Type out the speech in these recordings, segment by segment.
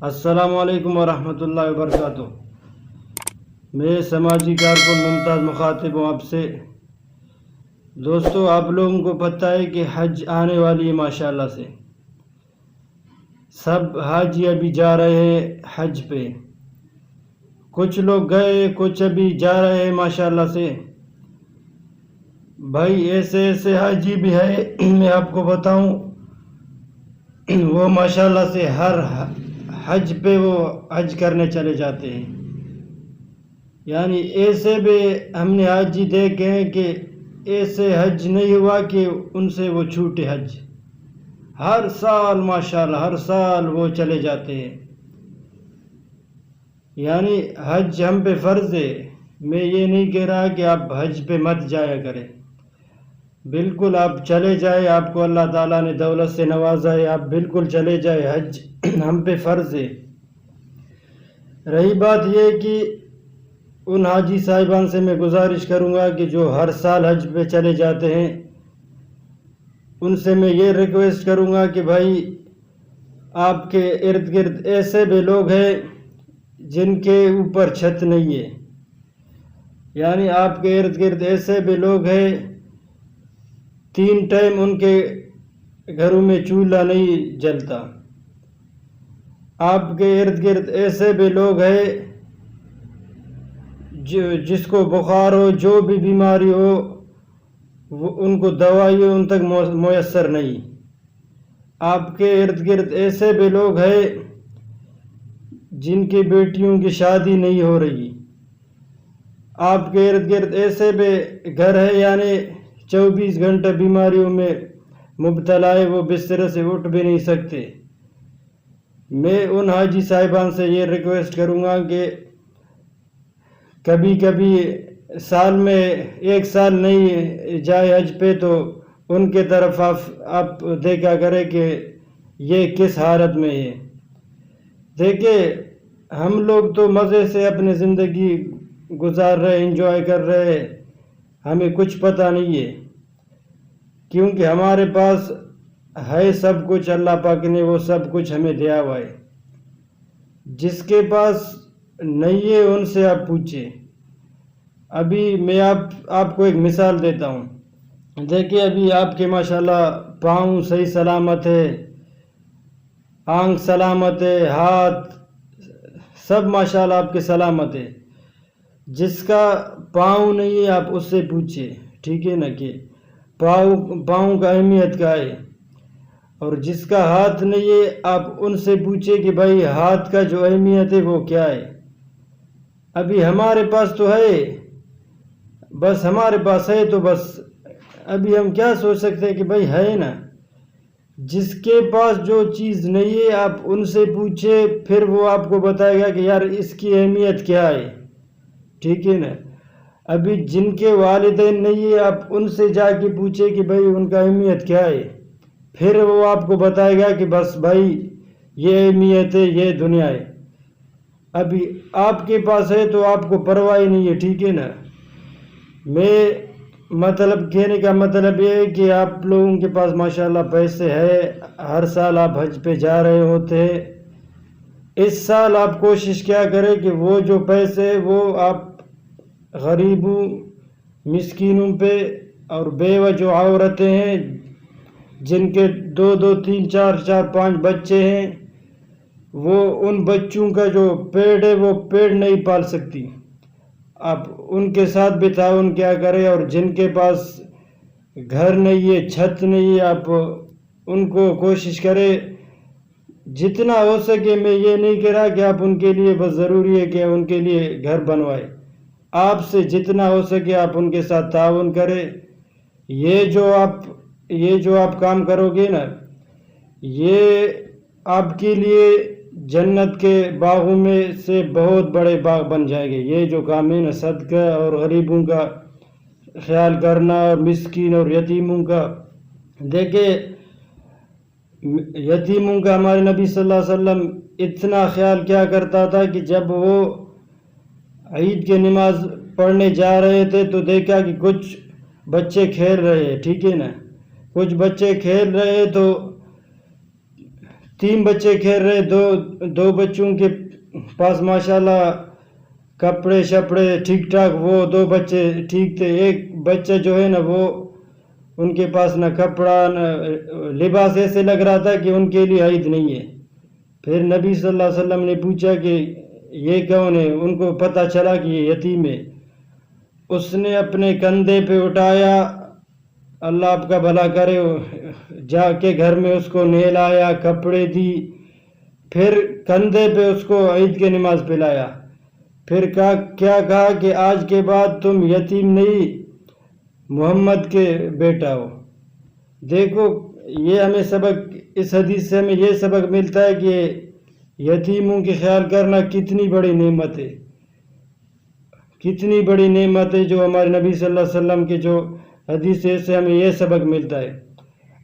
السلام علیکم ورحمۃ اللہ وبرکاتہ۔ میں سماجی کارکن ممتاز مخاطب ہوں آپ سے۔ دوستو، آپ لوگوں کو پتہ ہے کہ حج آنے والی ہے ماشاءاللہ سے۔ سب حاجی ابھی جا رہے ہیں حج پہ، کچھ لوگ گئے، کچھ ابھی جا رہے ہیں ماشاءاللہ سے۔ بھائی ایسے ایسے حاجی بھی ہے، میں آپ کو بتاؤں، وہ ماشاءاللہ سے ہر حج پہ وہ حج کرنے چلے جاتے ہیں۔ یعنی ایسے بھی ہم نے حاجی دیکھے ہیں کہ ایسے حج نہیں ہوا کہ ان سے وہ چھوٹے حج، ہر سال ماشاءاللہ ہر سال وہ چلے جاتے ہیں۔ یعنی حج ہم پہ فرض ہے، میں یہ نہیں کہہ رہا کہ آپ حج پہ مت جایا کریں، بالکل آپ چلے جائے، آپ کو اللہ تعالیٰ نے دولت سے نوازا ہے، آپ بالکل چلے جائے، حج ہم پہ فرض ہے۔ رہی بات یہ کہ ان حاجی صاحبان سے میں گزارش کروں گا کہ جو ہر سال حج پہ چلے جاتے ہیں، ان سے میں یہ ریکویسٹ کروں گا کہ بھائی آپ کے ارد گرد ایسے بھی لوگ ہیں جن کے اوپر چھت نہیں ہے، یعنی آپ کے ارد گرد ایسے بھی لوگ ہیں 3 ٹائم ان کے گھروں میں چولہا نہیں جلتا، آپ کے ارد گرد ایسے بھی لوگ ہیں جس کو بخار ہو، جو بھی بیماری ہو، ان کو دوائی ان تک میسر نہیں، آپ کے ارد گرد ایسے بھی لوگ ہیں جن کی بیٹیوں کی شادی نہیں ہو رہی، آپ کے ارد گرد ایسے بھی گھر ہے یعنی 24 گھنٹے بیماریوں میں مبتلا ہے، وہ بستر سے اٹھ بھی نہیں سکتے۔ میں ان حاجی صاحبان سے یہ ریکویسٹ کروں گا کہ کبھی کبھی سال میں 1 سال نہیں جائے حج پہ تو ان کے طرف آپ دیکھا کرے کہ یہ کس حالت میں ہے۔ دیکھیں، ہم لوگ تو مزے سے اپنی زندگی گزار رہے، انجوائے کر رہے، ہمیں کچھ پتہ نہیں ہے، کیونکہ ہمارے پاس ہے سب کچھ، اللہ پاک نے وہ سب کچھ ہمیں دیا ہوا ہے۔ جس کے پاس نہیں ہے ان سے آپ پوچھیں۔ ابھی میں آپ کو ایک مثال دیتا ہوں، دیکھیں ابھی آپ کے ماشاءاللہ پاؤں صحیح سلامت ہے، آنکھ سلامت ہے، ہاتھ سب ماشاءاللہ آپ کے سلامت ہے۔ جس کا پاؤں نہیں ہے آپ اس سے پوچھیں، ٹھیک ہے نا، کہ پاؤں کا اہمیت کیا ہے، اور جس کا ہاتھ نہیں ہے آپ ان سے پوچھیں کہ بھائی ہاتھ کا جو اہمیت ہے وہ کیا ہے۔ ابھی ہمارے پاس تو ہے، بس ہمارے پاس ہے تو بس ابھی ہم کیا سوچ سکتے ہیں کہ بھائی ہے نا۔ جس کے پاس جو چیز نہیں ہے آپ ان سے پوچھیں، پھر وہ آپ کو بتائے گا کہ یار اس کی اہمیت کیا ہے، ٹھیک ہے نا۔ ابھی جن کے والدین نہیں ہے آپ ان سے جا کے پوچھیں کہ بھائی ان کا اہمیت کیا ہے، پھر وہ آپ کو بتائے گا کہ بس بھائی یہ اہمیت ہے، یہ دنیا ہے۔ ابھی آپ کے پاس ہے تو آپ کو پرواہ نہیں ہے، ٹھیک ہے نا۔ میں کہنے کا مطلب یہ ہے کہ آپ لوگوں کے پاس ماشاءاللہ پیسے ہے، ہر سال آپ حج پہ جا رہے ہوتے ہیں، اس سال آپ کوشش کیا کریں کہ وہ جو پیسے وہ آپ غریبوں، مسکینوں پہ اور بیوہ جو عورتیں ہیں جن کے 2 3 4 5 بچے ہیں، وہ ان بچوں کا جو پیٹ ہے وہ پیٹ نہیں پال سکتی، آپ ان کے ساتھ بھی تعاون کیا کریں، اور جن کے پاس گھر نہیں ہے، چھت نہیں ہے، آپ ان کو کوشش کریں جتنا ہو سکے۔ میں یہ نہیں کہہ رہا کہ آپ ان کے لیے بس ضروری ہے کہ ان کے لیے گھر بنوائے، آپ سے جتنا ہو سکے آپ ان کے ساتھ تعاون کریں۔ یہ جو آپ کام کرو گے نا، یہ آپ کے لیے جنت کے باغوں میں سے بہت بڑے باغ بن جائیں گے۔ یہ جو کام ہے نا، صدقہ اور غریبوں کا خیال کرنا اور مسکین اور یتیموں کا، دیکھیں یتیموں کا ہمارے نبی صلی اللہ علیہ وسلم اتنا خیال کیا کرتا تھا کہ جب وہ عید کی نماز پڑھنے جا رہے تھے تو دیکھا کہ کچھ بچے کھیل رہے ہیں، ٹھیک ہے نا، کچھ بچے کھیل رہے تو 3 بچے کھیل رہے، دو بچوں کے پاس ماشاءاللہ کپڑے شپڑے ٹھیک ٹھاک، وہ 2 بچے ٹھیک تھے، ایک بچہ جو ہے نا وہ ان کے پاس نہ کپڑا نہ لباس، ایسے لگ رہا تھا کہ ان کے لیے عید نہیں ہے۔ پھر نبی صلی اللہ علیہ وسلم نے پوچھا کہ یہ کون ہے؟ ان کو پتہ چلا کہ یہ یتیم ہے۔ اس نے اپنے کندھے پہ اٹھایا، اللہ آپ کا بھلا کرے، جا کے گھر میں اس کو نہلایا، کپڑے دی، پھر کندھے پہ اس کو عید کی نماز پلایا، پھر کیا کہا کہ آج کے بعد تم یتیم نہیں، محمد کے بیٹا ہو۔ دیکھو یہ ہمیں سبق، اس حدیث سے ہمیں یہ سبق ملتا ہے کہ یتیموں کی خیال کرنا کتنی بڑی نعمت ہے، کتنی بڑی نعمت ہے، جو ہمارے نبی صلی اللہ علیہ وسلم کی جو حدیث ہے، اس سے ہمیں یہ سبق ملتا ہے۔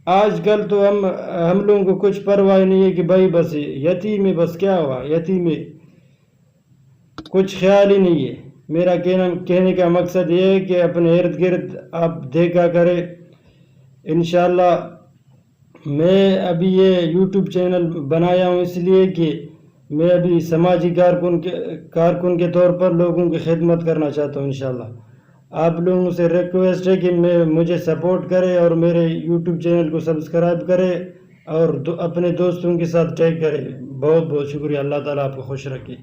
آج کل تو ہم لوگوں کو کچھ پرواہ نہیں ہے کہ بھائی بس یتیم ہے، بس کیا ہوا یتیم ہے، کچھ خیال ہی نہیں ہے۔ میرا کہنے کا مقصد یہ ہے کہ اپنے ارد گرد آپ دیکھا کرے۔ انشاءاللہ میں ابھی یہ یوٹیوب چینل بنایا ہوں اس لیے کہ میں ابھی سماجی کارکن کے طور پر لوگوں کی خدمت کرنا چاہتا ہوں۔ انشاءاللہ آپ لوگوں سے ریکویسٹ ہے کہ مجھے سپورٹ کرے اور میرے یوٹیوب چینل کو سبسکرائب کرے اور اپنے دوستوں کے ساتھ ٹیگ کرے۔ بہت بہت شکریہ، اللہ تعالیٰ آپ کو خوش رکھے۔